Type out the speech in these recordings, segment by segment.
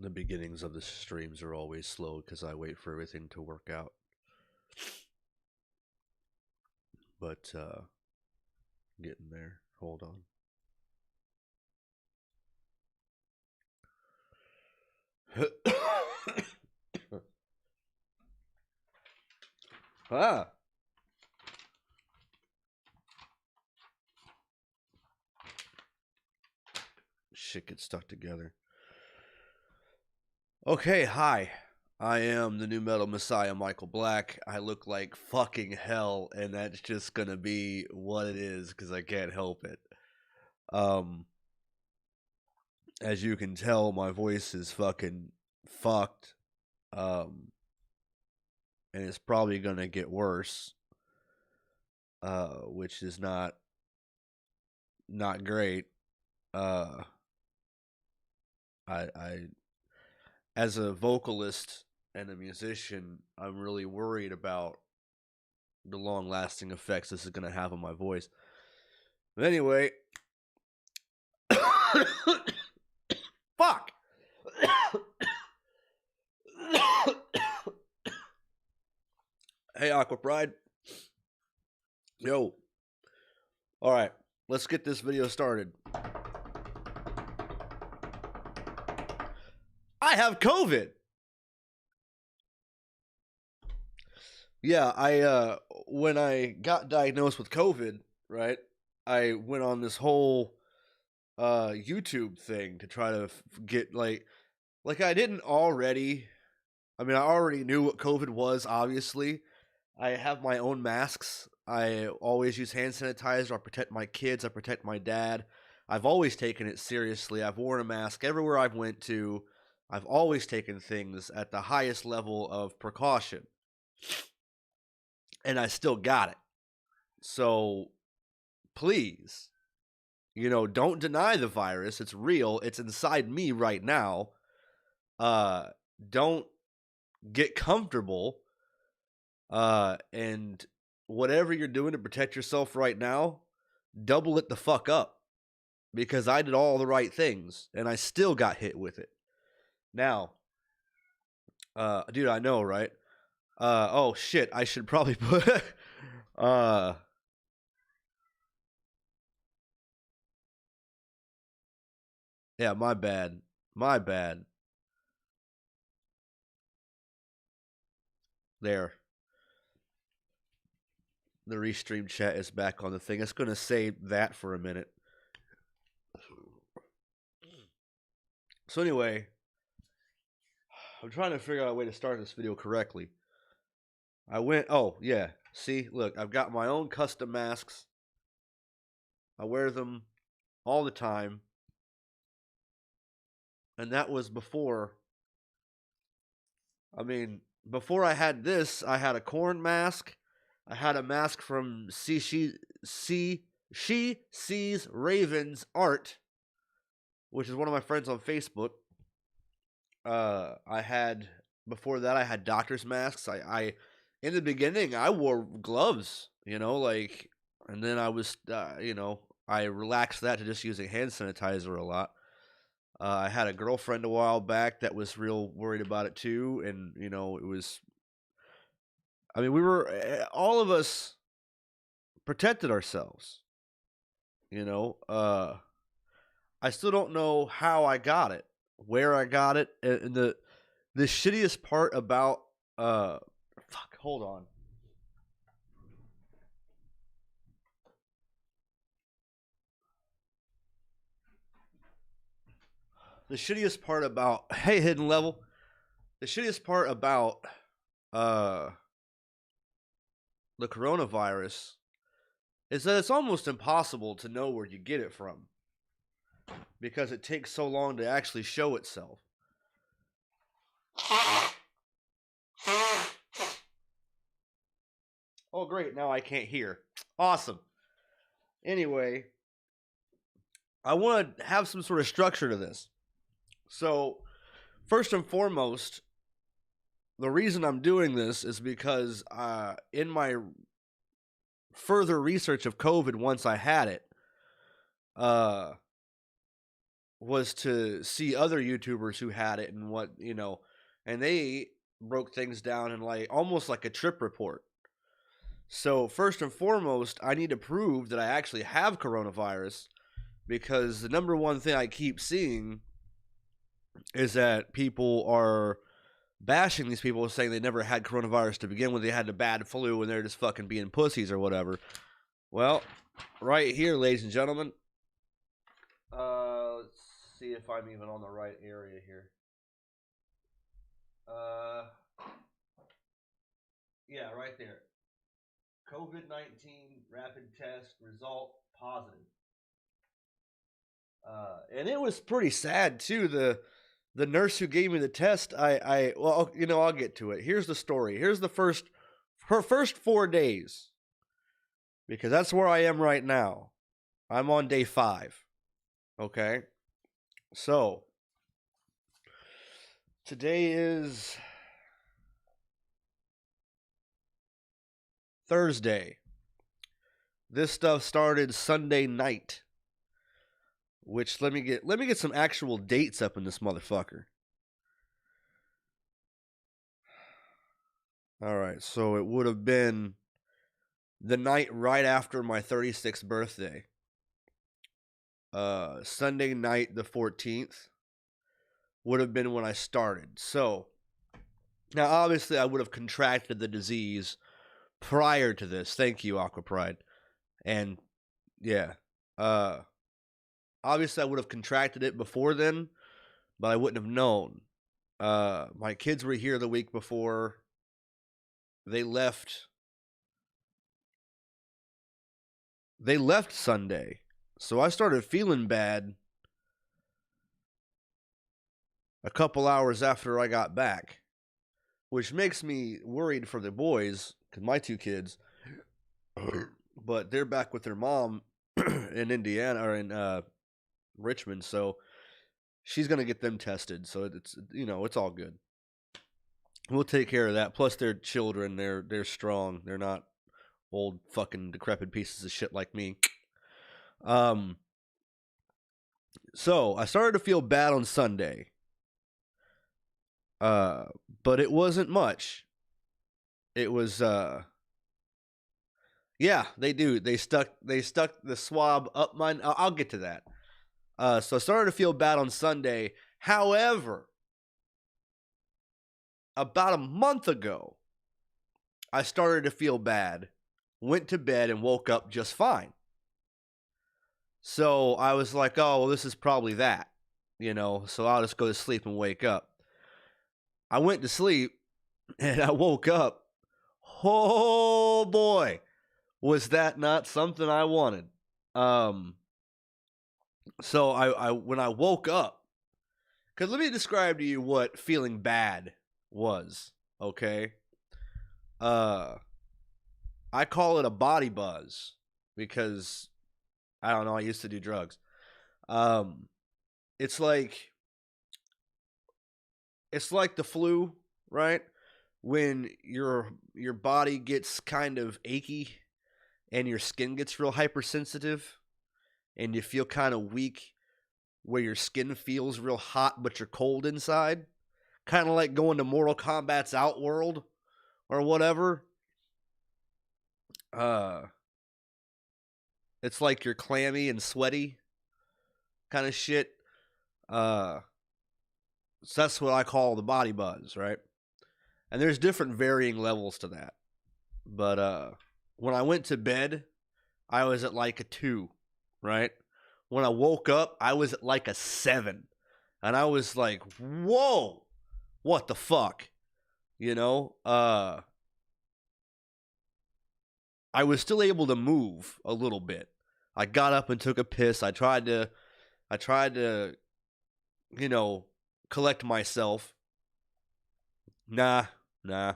The beginnings of the streams are always slow because I wait for everything to work out. But getting there. Hold on. Ah. Shit gets stuck together. Okay, hi. I am the new metal messiah, Michael Black. I look like fucking hell, and that's just gonna be what it is because I can't help it. As you can tell, my voice is fucking fucked. And it's probably gonna get worse. Which is not great. I as a vocalist and a musician, I'm really worried about the long-lasting effects this is gonna have on my voice. But anyway, fuck. Hey, Aqua Pride. Yo. All right, let's get this video started. I have COVID. Yeah, when I got diagnosed with COVID, right, I went on this whole YouTube thing to try to get like I didn't already. I mean, I already knew what COVID was. Obviously, I have my own masks. I always use hand sanitizer. I protect my kids. I protect my dad. I've always taken it seriously. I've worn a mask everywhere I've went to. I've always taken things at the highest level of precaution. And I still got it. So please, don't deny the virus. It's real. It's inside me right now. Don't get comfortable. And whatever you're doing to protect yourself right now, double it the fuck up. Because I did all the right things and I still got hit with it. Now, dude, I know, right? Oh shit, I should probably put yeah, my bad. There. The restream chat is back on the thing. It's going to save that for a minute. So anyway, I'm trying to figure out a way to start this video correctly. Oh, yeah. See, look, I've got my own custom masks. I wear them all the time. And that was before. I mean, before I had this, I had a corn mask. I had a mask from She Sees Ravens Art, which is one of my friends on Facebook. Before that, I had doctor's masks. I in the beginning, I wore gloves, and then I was, I relaxed that to just using hand sanitizer a lot. I had a girlfriend a while back that was real worried about it too, and it was. I mean, we were all of us protected ourselves. I still don't know how I got it, where I got it, and the shittiest part about fuck, hold on. The shittiest part about hey, hidden level. The shittiest part about the coronavirus is that it's almost impossible to know where you get it from because it takes so long to actually show itself. Oh, great. Now I can't hear. Awesome. Anyway, I want to have some sort of structure to this. So, first and foremost, the reason I'm doing this is because in my further research of COVID, once I had it, was to see other YouTubers who had it and what, and they broke things down in like almost like a trip report. So, first and foremost, I need to prove that I actually have coronavirus, because the number one thing I keep seeing is that people are bashing these people, saying they never had coronavirus to begin with. They had the bad flu and they're just fucking being pussies or whatever. Well, right here, ladies and gentlemen. Let's see if I'm even on the right area here. Yeah, right there. COVID-19 rapid test result positive. And it was pretty sad too. The nurse who gave me the test, well, I'll get to it. Here's the story. Here's her first 4 days, because that's where I am right now. I'm on day 5. Okay, so today is Thursday. This stuff started Sunday night. Which let me get some actual dates up in this motherfucker. All right, so it would have been the night right after my 36th birthday. Sunday night the 14th would have been when I started. So now obviously I would have contracted the disease prior to this. Thank you, Aqua Pride. And yeah, obviously I would have contracted it before then, but I wouldn't have known. My kids were here the week before. They left Sunday. So I started feeling bad a couple hours after I got back, which makes me worried for the boys, because my 2 kids, but they're back with their mom in Indiana, or in Richmond, so she's going to get them tested. So it's all good. We'll take care of that. Plus, they're children. They're strong. They're not old fucking decrepit pieces of shit like me. So I started to feel bad on Sunday. But it wasn't much. It was yeah, they do. They stuck the swab up my. I'll get to that. So I started to feel bad on Sunday. However, about a month ago, I started to feel bad, went to bed, and woke up just fine. So I was like, oh, well, this is probably that, so I'll just go to sleep and wake up. I went to sleep, and I woke up. Oh, boy, was that not something I wanted. So I when I woke up, because let me describe to you what feeling bad was, okay? I call it a body buzz, because I don't know, I used to do drugs. It's like the flu, right? When your body gets kind of achy and your skin gets real hypersensitive and you feel kind of weak, where your skin feels real hot but you're cold inside. Kind of like going to Mortal Kombat's Outworld or whatever. It's like you're clammy and sweaty kind of shit. So that's what I call the body buzz, right? And there's different varying levels to that. But when I went to bed, I was at like a 2, right? When I woke up, I was at like a 7. And I was like, whoa, what the fuck? I was still able to move a little bit. I got up and took a piss. I tried to, collect myself. Nah. I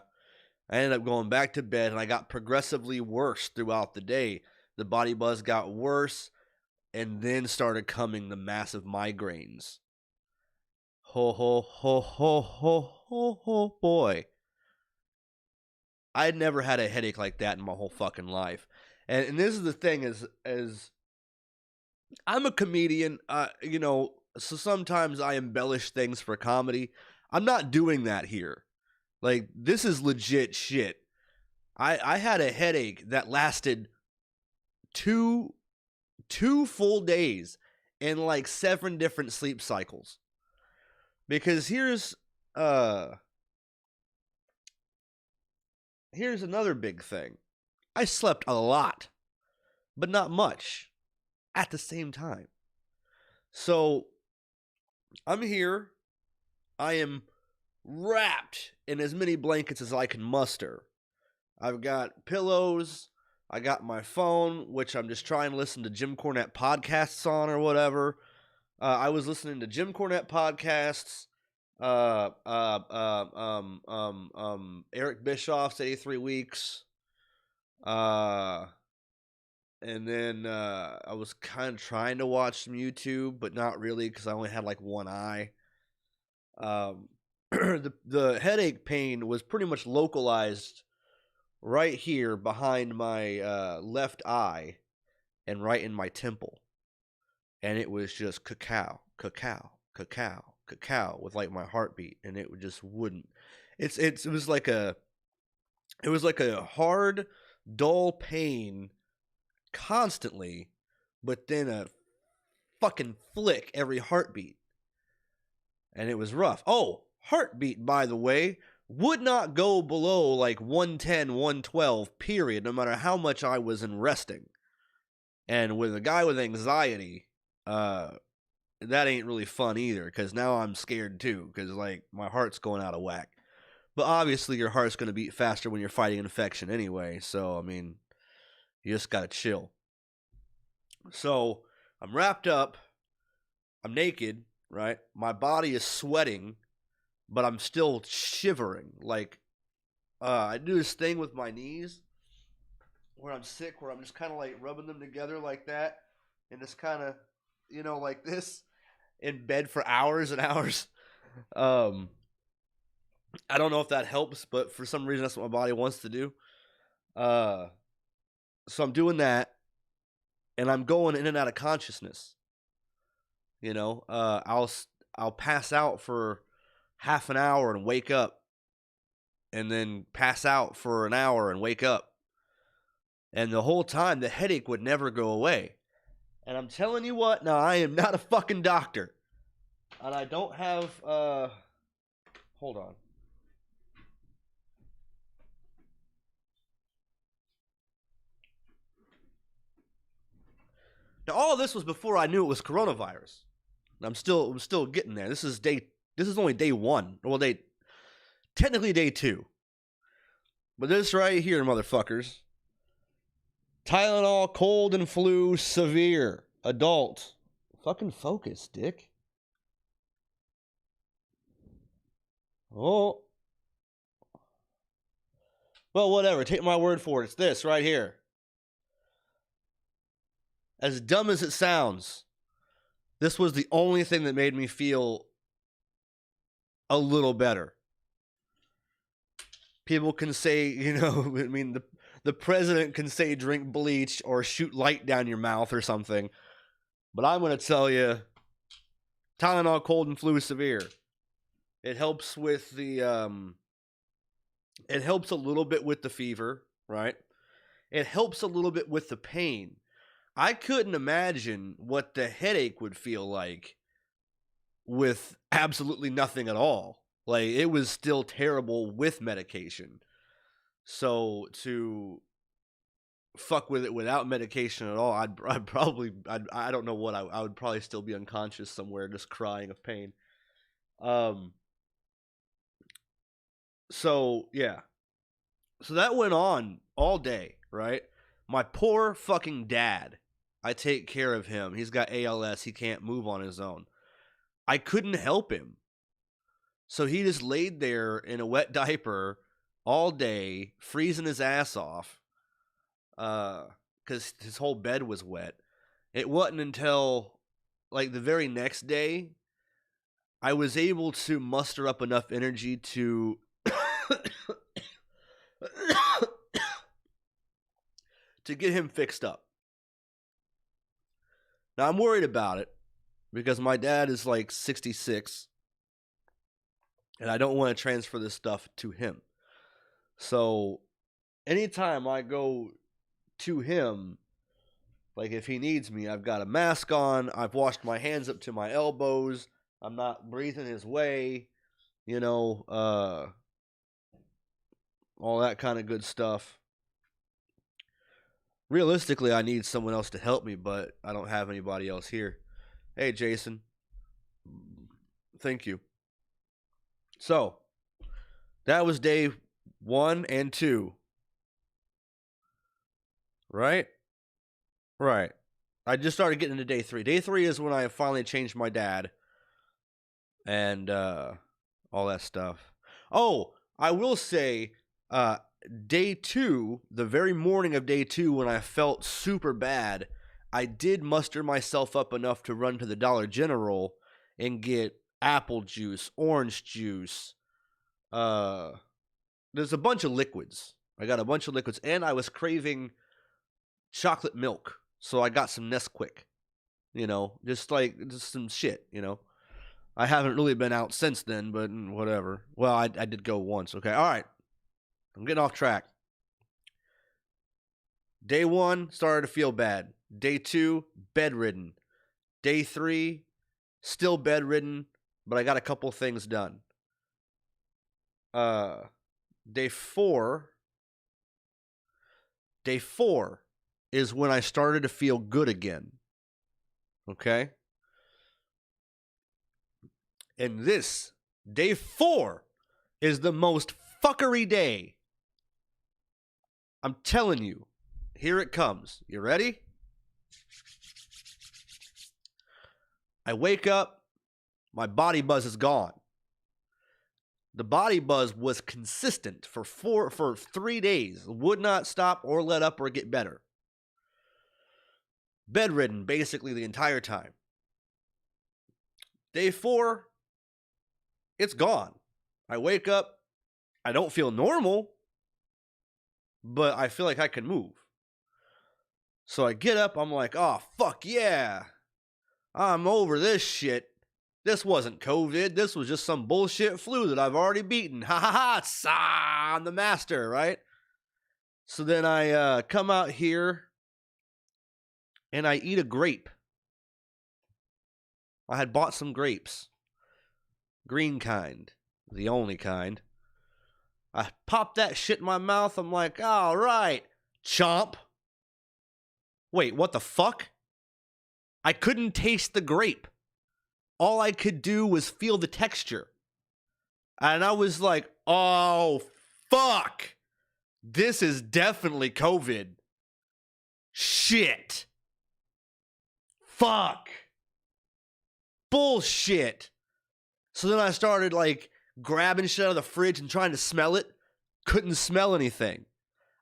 ended up going back to bed, and I got progressively worse throughout the day. The body buzz got worse, and then started coming the massive migraines. Ho, ho, ho, ho, ho, ho, ho, boy. I had never had a headache like that in my whole fucking life. And this is the thing, is I'm a comedian, So sometimes I embellish things for comedy. I'm not doing that here. Like, this is legit shit. I had a headache that lasted two full days and like 7 different sleep cycles. Because here's another big thing. I slept a lot, but not much at the same time. So I'm here. I am wrapped in as many blankets as I can muster. I've got pillows. I got my phone, which I'm just trying to listen to Jim Cornette podcasts on or whatever. I was listening to Jim Cornette podcasts, Eric Bischoff's 83 Weeks, and then I was kind of trying to watch some YouTube, but not really because I only had like one eye. The headache pain was pretty much localized right here behind my left eye and right in my temple. And it was just cacao with like my heartbeat, and it just wouldn't. It was like a hard, dull pain constantly, but then a fucking flick every heartbeat. And it was rough. Oh, heartbeat, by the way, would not go below like 110, 112, period, no matter how much I was in resting. And with a guy with anxiety, that ain't really fun either, because now I'm scared too, because like my heart's going out of whack. But obviously your heart's going to beat faster when you're fighting infection anyway, so I mean, you just gotta chill. So I'm wrapped up, I'm naked, right? My body is sweating, but I'm still shivering. Like, I do this thing with my knees where I'm sick, where I'm just kind of like rubbing them together like that, and just kind of, like this, in bed for hours and hours. I don't know if that helps, but for some reason that's what my body wants to do. So I'm doing that, and I'm going in and out of consciousness. I'll pass out for half an hour and wake up, and then pass out for an hour and wake up. And the whole time, the headache would never go away. And I'm telling you what, now I am not a fucking doctor. And I don't have, hold on. Now all of this was before I knew it was coronavirus. I'm still getting there. This is only day 1. Well, technically day 2. But this right here, motherfuckers. Tylenol, cold and flu, severe, adult. Fucking focus, dick. Oh. Well, whatever. Take my word for it. It's this right here. As dumb as it sounds, this was the only thing that made me feel a little better. People can say, the president can say drink bleach or shoot light down your mouth or something. But I'm going to tell you, Tylenol cold and flu severe. It helps with it helps a little bit with the fever, right? It helps a little bit with the pain. I couldn't imagine what the headache would feel like with absolutely nothing at all. Like, it was still terrible with medication. So to fuck with it without medication at all, I don't know what I would probably still be unconscious somewhere, just crying of pain. So yeah, so that went on all day, right? My poor fucking dad. I take care of him. He's got ALS. He can't move on his own. I couldn't help him. So he just laid there in a wet diaper all day, freezing his ass off, because his whole bed was wet. It wasn't until like the very next day I was able to muster up enough energy to to get him fixed up. Now I'm worried about it because my dad is like 66 and I don't want to transfer this stuff to him. So anytime I go to him, like if he needs me, I've got a mask on, I've washed my hands up to my elbows, I'm not breathing his way, all that kind of good stuff. Realistically, I need someone else to help me, but I don't have anybody else here. Hey, Jason. Thank you. So, that was day 1 and 2. Right? Right. I just started getting into day 3. Day 3 is when I finally changed my dad and all that stuff. Oh, I will say, day 2, the very morning of day 2, when I felt super bad, I did muster myself up enough to run to the Dollar General and get apple juice, orange juice. There's a bunch of liquids. I got a bunch of liquids, and I was craving chocolate milk, so I got some Nesquik. Just some shit. I haven't really been out since then, but whatever. Well, I did go once. Okay, all right. I'm getting off track. Day 1, started to feel bad. Day 2, bedridden. Day 3, still bedridden, but I got a couple things done. Day 4 is when I started to feel good again. Okay? And this, day 4, is the most fuckery day. I'm telling you. Here it comes. You ready? I wake up. My body buzz is gone. The body buzz was consistent for 3 days. Would not stop or let up or get better. Bedridden basically the entire time. Day 4, it's gone. I wake up. I don't feel normal, but I feel like I can move. So I get up. I'm like, oh, fuck yeah. I'm over this shit. This wasn't COVID. This was just some bullshit flu that I've already beaten. Ha ha ha. I'm the master, right? So then I come out here and I eat a grape. I had bought some grapes. Green kind. The only kind. I pop that shit in my mouth. I'm like, all right. Chomp. Wait, what the fuck? I couldn't taste the grape. All I could do was feel the texture. And I was like, oh, fuck. This is definitely COVID. Shit. Fuck. Bullshit. So then I started grabbing shit out of the fridge and trying to smell it. Couldn't smell anything.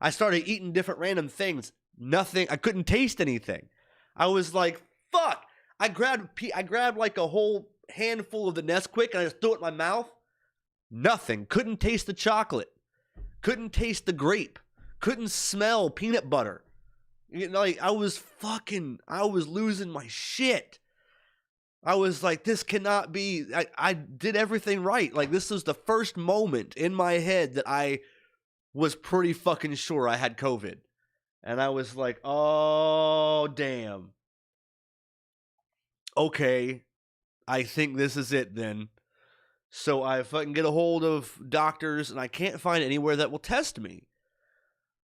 I started eating different random things. Nothing. I couldn't taste anything. I was like, fuck. I grabbed like a whole handful of the Nesquik and I just threw it in my mouth. Nothing. Couldn't taste the chocolate. Couldn't taste the grape. Couldn't smell peanut butter. I was losing my shit. I was like, this cannot be. I did everything right. This was the first moment in my head that I was pretty fucking sure I had COVID. And I was like, oh, damn. Okay, I think this is it then. So I fucking get a hold of doctors, and I can't find anywhere that will test me.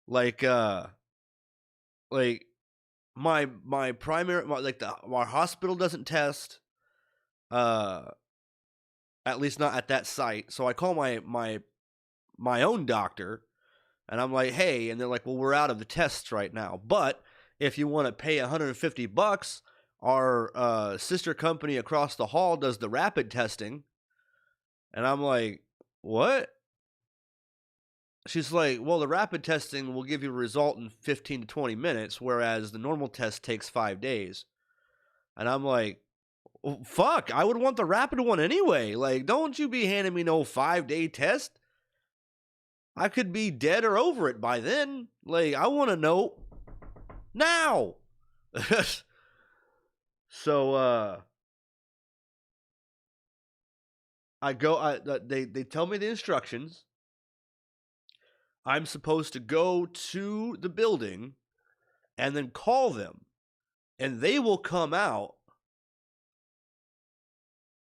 My primary, our hospital doesn't test. At least not at that site. So I call my own doctor, and I'm like, hey, and they're like, well, we're out of the tests right now. But if you want to pay $150, our sister company across the hall does the rapid testing. And I'm like, what? She's like, well, the rapid testing will give you a result in 15 to 20 minutes, whereas the normal test takes 5 days. And I'm like, oh, fuck, I would want the rapid one anyway. Don't you be handing me no 5-day test. I could be dead or over it by then. I want to know now. So, They tell me the instructions. I'm supposed to go to the building and then call them, and they will come out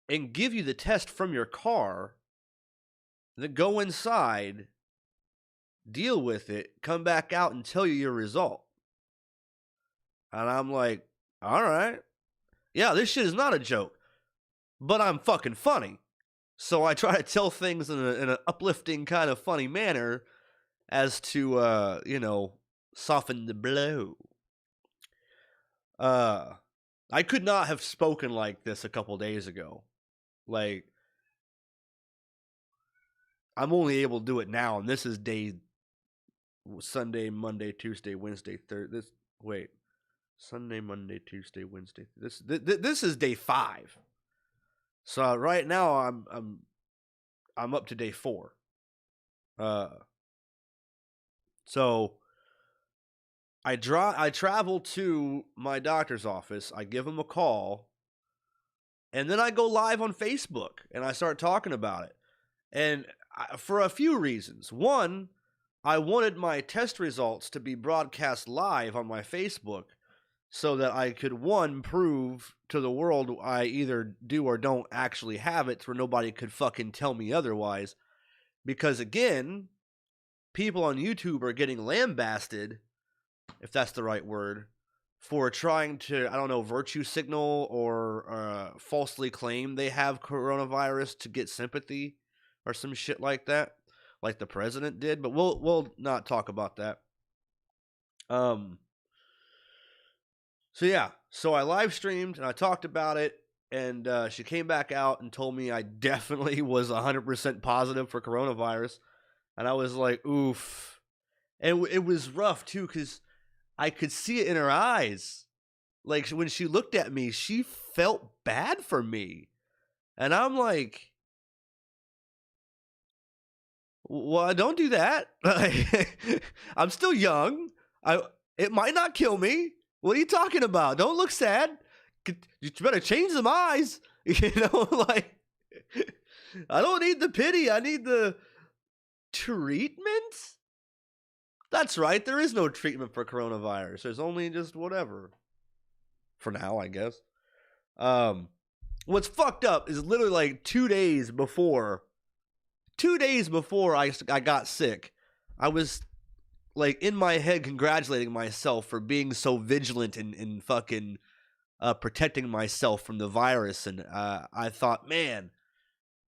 and give you the test from your car, then go inside, deal with it, come back out and tell you your result. And I'm like, all right. Yeah, this shit is not a joke, but I'm fucking funny. So I try to tell things in an uplifting kind of funny manner as to, soften the blow. I could not have spoken like this a couple days ago. Like, I'm only able to do it now, and this is Sunday, Monday, Tuesday, Wednesday, Sunday, Monday, Tuesday, Wednesday. This is day 5. So right now I'm up to day 4. So I travel to my doctor's office. I give him a call, and then I go live on Facebook and I start talking about it. And for a few reasons. One, I wanted my test results to be broadcast live on my Facebook so that I could, one, prove to the world I either do or don't actually have it, where nobody could fucking tell me otherwise. Because, again, people on YouTube are getting lambasted, if that's the right word, for trying to, virtue signal or falsely claim they have coronavirus to get sympathy or some shit like that, like the president did. But we'll not talk about that. So I live streamed and I talked about it, and she came back out and told me I definitely was 100% positive for coronavirus, and I was like, oof. And it was rough too, because I could see it in her eyes. Like, when she looked at me, she felt bad for me, and I'm like, well, don't do that. I'm still young. It might not kill me. What are you talking about? Don't look sad. You better change some eyes. Like, I don't need the pity. I need the treatment. That's right. There is no treatment for coronavirus. There's only just whatever. For now, I guess. What's fucked up is literally like 2 days before I got sick, I was like in my head congratulating myself for being so vigilant and fucking protecting myself from the virus. And I thought, man,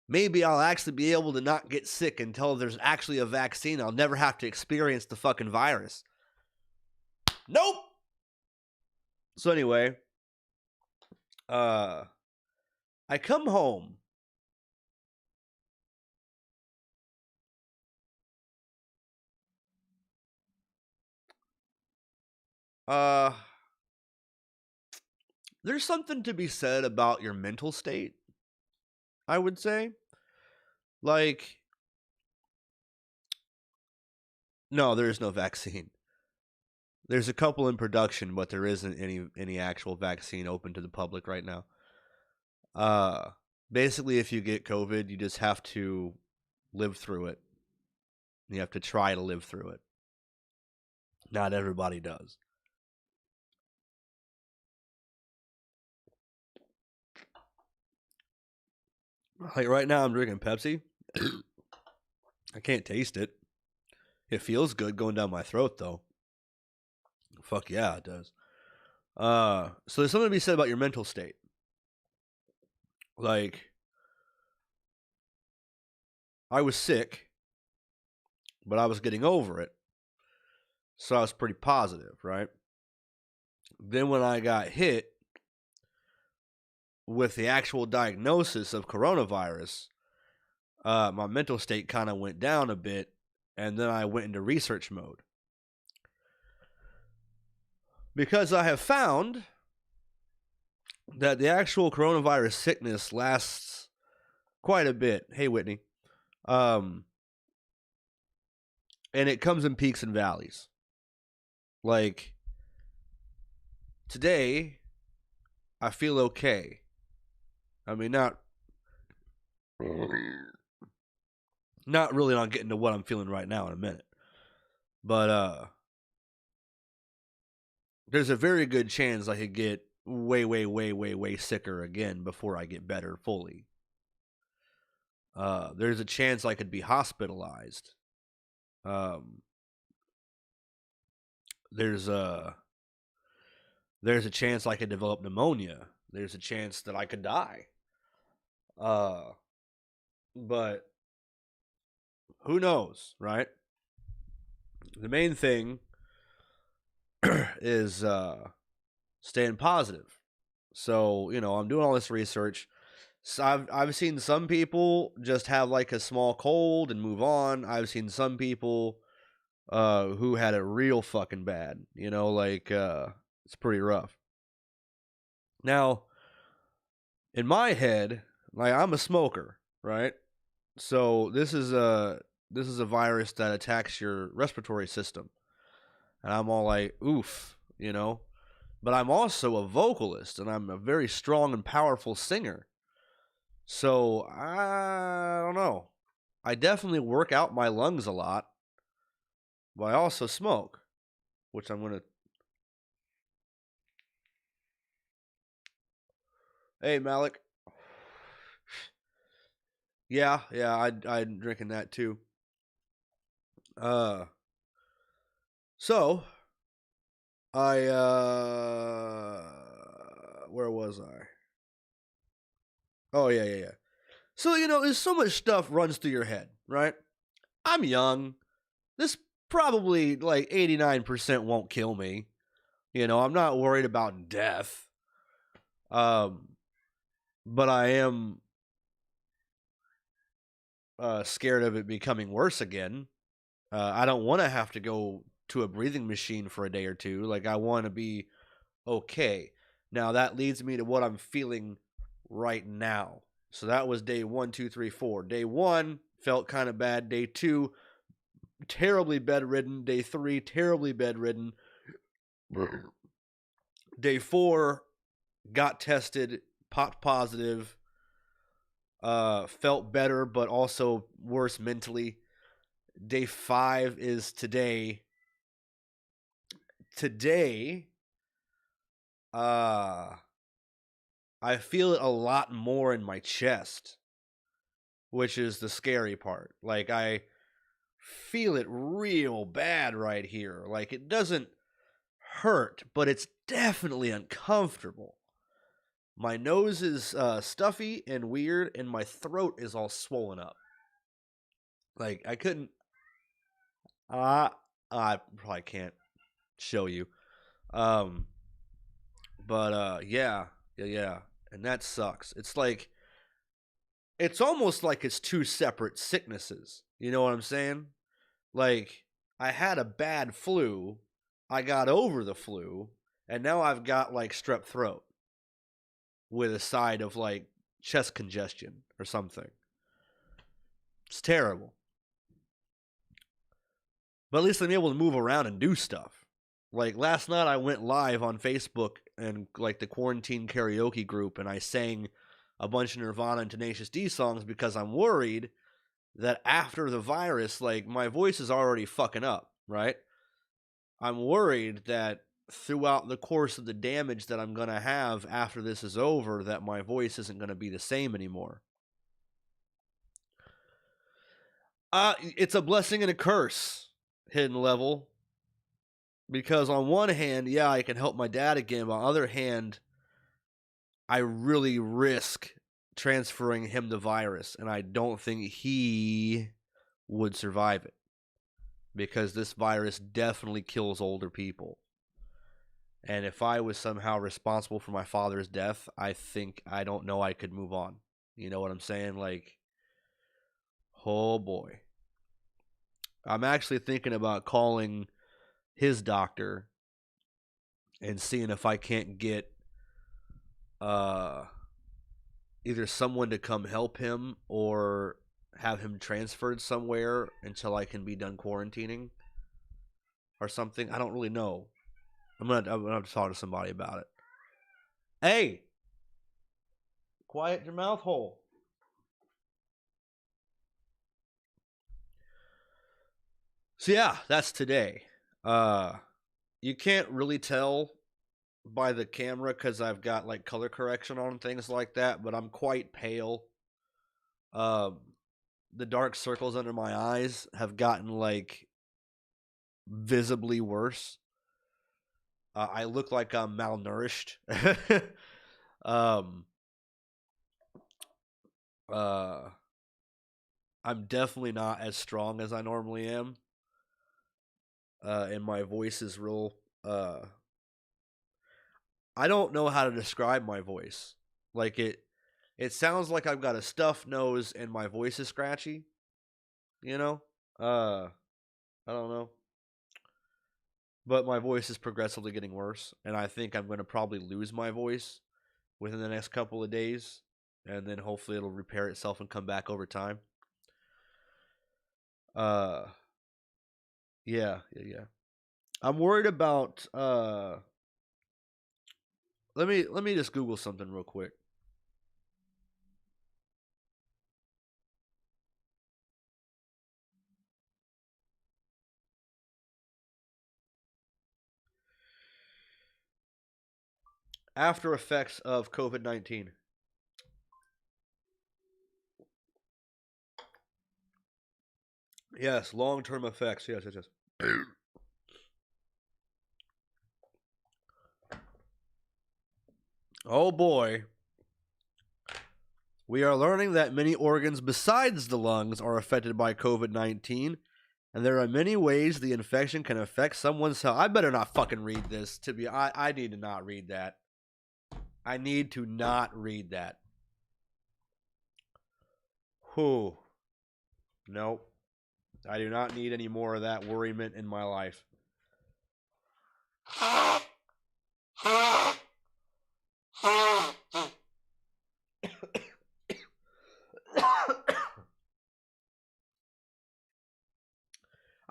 maybe I'll actually be able to not get sick until there's actually a vaccine. I'll never have to experience the fucking virus. Nope. So anyway, I come home. There's something to be said about your mental state, I would say. Like, no, there is no vaccine. There's a couple in production, but there isn't any actual vaccine open to the public right now. Basically, if you get COVID, you just have to live through it. You have to try to live through it. Not everybody does. Like right now, I'm drinking Pepsi. I can't taste it. It feels good going down my throat, though. Fuck yeah, it does. So there's something to be said about your mental state. Like, I was sick, but I was getting over it. So I was pretty positive, right? Then when I got hit with the actual diagnosis of coronavirus, my mental state kind of went down a bit, and then I went into research mode. Because I have found that the actual coronavirus sickness lasts quite a bit. Hey, Whitney. And it comes in peaks and valleys. Like, today, I feel okay. I mean, not Not really not getting to what I'm feeling right now in a minute. But there's a very good chance I could get way, way, way, way, way sicker again before I get better fully. There's a chance I could be hospitalized. There's a chance I could develop pneumonia. There's a chance that I could die. But who knows, right? The main thing is staying positive. So, I'm doing all this research. So I've seen some people just have like a small cold and move on. I've seen some people who had it real fucking bad. It's pretty rough. Now, in my head, like I'm a smoker, right? So this is a virus that attacks your respiratory system. And I'm all like, oof, But I'm also a vocalist and I'm a very strong and powerful singer. So I don't know. I definitely work out my lungs a lot. But I also smoke, which I'm gonna. Hey, Malik. Yeah, I'm drinking that too. Uh, so where was I? Oh yeah. So there's so much stuff runs through your head, right? I'm young. This probably like 89% won't kill me. I'm not worried about death. But I am scared of it becoming worse again. I don't want to have to go to a breathing machine for a day or two. Like, I want to be okay. Now, that leads me to what I'm feeling right now. So that was day 1, 2, 3, 4. Day 1 felt kind of bad. Day 2, terribly bedridden. Day 3, terribly bedridden. Day 4, got tested, popped positive, felt better, but also worse mentally. Day 5 is today. Today, I feel it a lot more in my chest, which is the scary part. Like, I feel it real bad right here. Like, it doesn't hurt, but it's definitely uncomfortable. My nose is stuffy and weird, and my throat is all swollen up. Like, I couldn't. I probably can't show you. But yeah, and that sucks. It's almost like it's two separate sicknesses. You know what I'm saying? Like, I had a bad flu, I got over the flu, and now I've got like strep throat with a side of like chest congestion or something. It's terrible. But at least I'm able to move around and do stuff. Like, last night I went live on Facebook and like the quarantine karaoke group, and I sang a bunch of Nirvana and Tenacious D songs because I'm worried that after the virus, like, my voice is already fucking up, right? I'm worried that throughout the course of the damage that I'm going to have after this is over, that my voice isn't going to be the same anymore. It's a blessing and a curse, hidden level. Because on one hand, yeah, I can help my dad again. But on the other hand, I really risk transferring him the virus. And I don't think he would survive it. Because this virus definitely kills older people. And if I was somehow responsible for my father's death, I don't know I could move on. You know what I'm saying? Like, oh boy. I'm actually thinking about calling his doctor and seeing if I can't get either someone to come help him or have him transferred somewhere until I can be done quarantining or something. I don't really know. I'm gonna have to talk to somebody about it. Hey, quiet your mouth hole. So yeah, that's today. Uh you can't really tell by the camera cuz I've got like color correction on and things like that, but I'm quite pale. Um the dark circles under my eyes have gotten like visibly worse. I look like I'm malnourished. um uh I'm definitely not as strong as I normally am. And my voice is real I don't know how to describe my voice. Like it sounds like I've got a stuffed nose and my voice is scratchy, you know? Uh I don't know. But my voice is progressively getting worse, and I think I'm going to probably lose my voice within the next couple of days, and then hopefully it'll repair itself and come back over time. Uh yeah. I'm worried about let me just Google something real quick. After effects of COVID-19. Yes, long-term effects. Yes. Oh boy. We are learning that many organs besides the lungs are affected by COVID-19, and there are many ways the infection can affect someone's health. I better not fucking read this. I need to not read that. I need to not read that. Whew. Nope. I do not need any more of that worriment in my life. I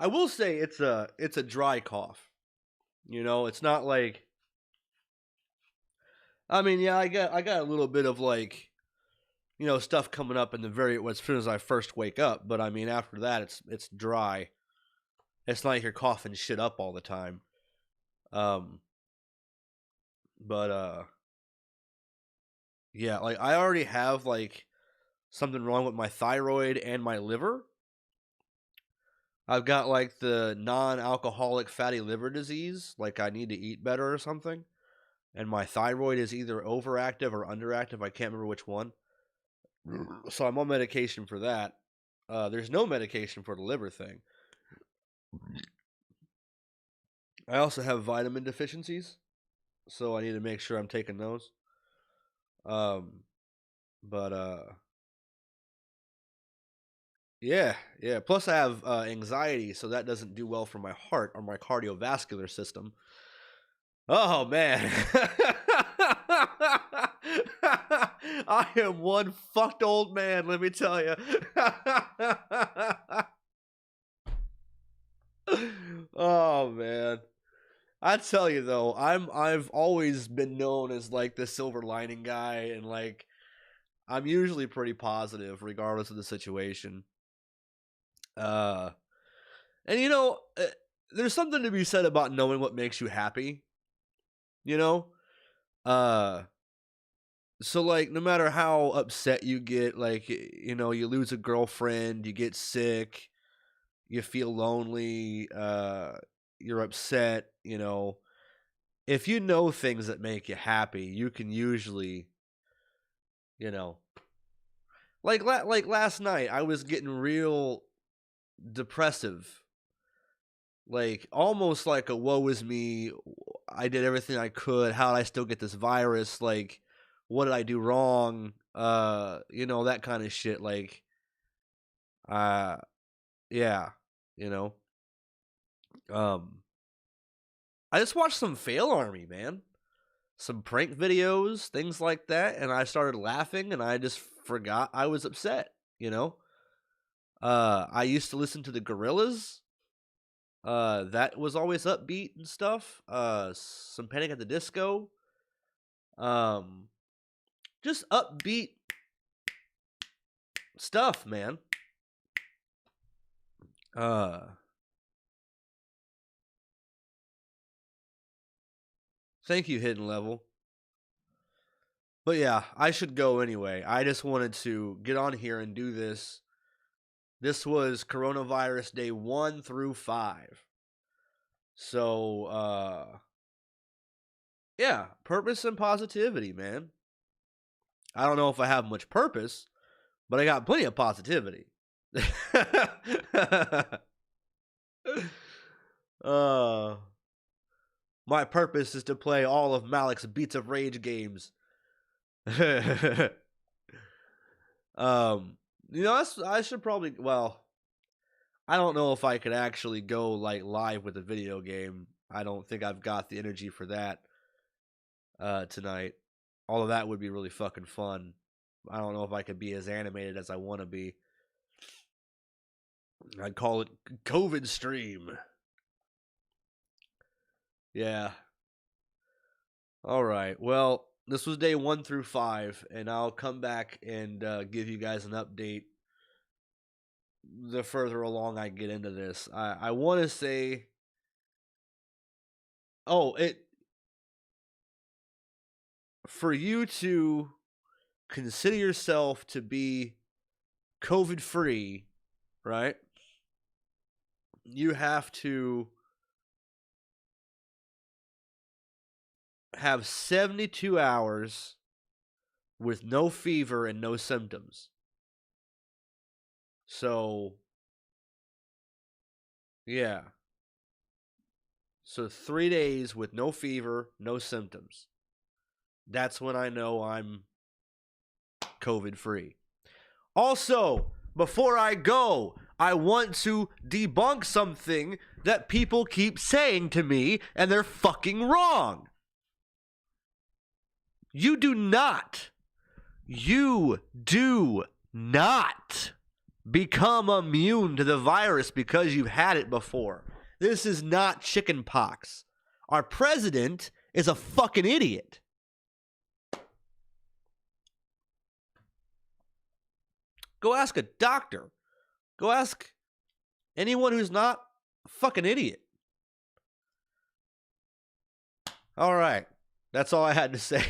will say it's a dry cough. You know, it's not like I mean, yeah, I got a little bit of like, stuff coming up in the very as soon as I first wake up, but I mean after that it's dry. It's not like you're coughing shit up all the time. Um but yeah, like I already have like something wrong with my thyroid and my liver. I've got like the non-alcoholic fatty liver disease, like I need to eat better or something. And my thyroid is either overactive or underactive. I can't remember which one. So I'm on medication for that. There's no medication for the liver thing. I also have vitamin deficiencies, so I need to make sure I'm taking those. Um, but yeah. Plus, I have anxiety, so that doesn't do well for my heart or my cardiovascular system. Oh man, I am one fucked old man. Let me tell you. Oh man. I tell you though, I've always been known as like the silver lining guy, and like I'm usually pretty positive regardless of the situation. Uh, and there's something to be said about knowing what makes you happy. You know, uh, so like no matter how upset you get, like you lose a girlfriend, you get sick, you feel lonely, you're upset, if you know things that make you happy, you can usually, you know, like last night, I was getting real depressive, like almost like a woe is me. I did everything I could. How did I still get this virus? Like, what did I do wrong? That kind of shit. Like, uh, yeah, you know, um, I just watched some Fail Army, man. Some prank videos, things like that, and I started laughing and I just forgot I was upset, you know? I used to listen to the Gorillas. That was always upbeat and stuff. Some Panic at the Disco. Um, just upbeat stuff, man. Uh, Thank you, Hidden Level. But yeah, I should go anyway. I just wanted to get on here and do this. This was coronavirus day 1 through 5. So, yeah, purpose and positivity, man. I don't know if I have much purpose, but I got plenty of positivity. My purpose is to play all of Malik's Beats of Rage games. I should probably, well, I don't know if I could actually go like live with a video game. I don't think I've got the energy for that tonight. All of that would be really fucking fun. I don't know if I could be as animated as I want to be. I'd call it COVID stream. Yeah. All right. Well, this was day 1 through 5, and I'll come back and give you guys an update the further along I get into this. I want to say, for you to consider yourself to be COVID free, right? You have to have 72 hours with no fever and no symptoms. So, yeah. So 3 days with no fever, no symptoms. That's when I know I'm COVID free. Also, before I go, I want to debunk something that people keep saying to me, and they're fucking wrong. You do not become immune to the virus because you've had it before. This is not chicken pox. Our president is a fucking idiot. Go ask a doctor. Go ask anyone who's not a fucking idiot. All right. That's all I had to say.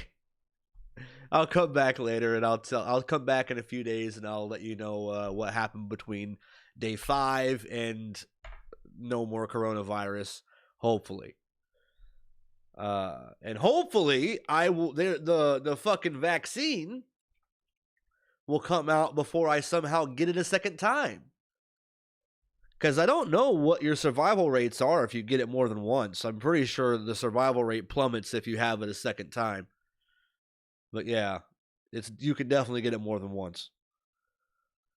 I'll come back later and I'll come back in a few days and I'll let you know what happened between day 5 and no more coronavirus, hopefully. And hopefully the fucking vaccine will come out before I somehow get it a second time. Because I don't know what your survival rates are if you get it more than once. I'm pretty sure the survival rate plummets if you have it a second time. But yeah, you can definitely get it more than once.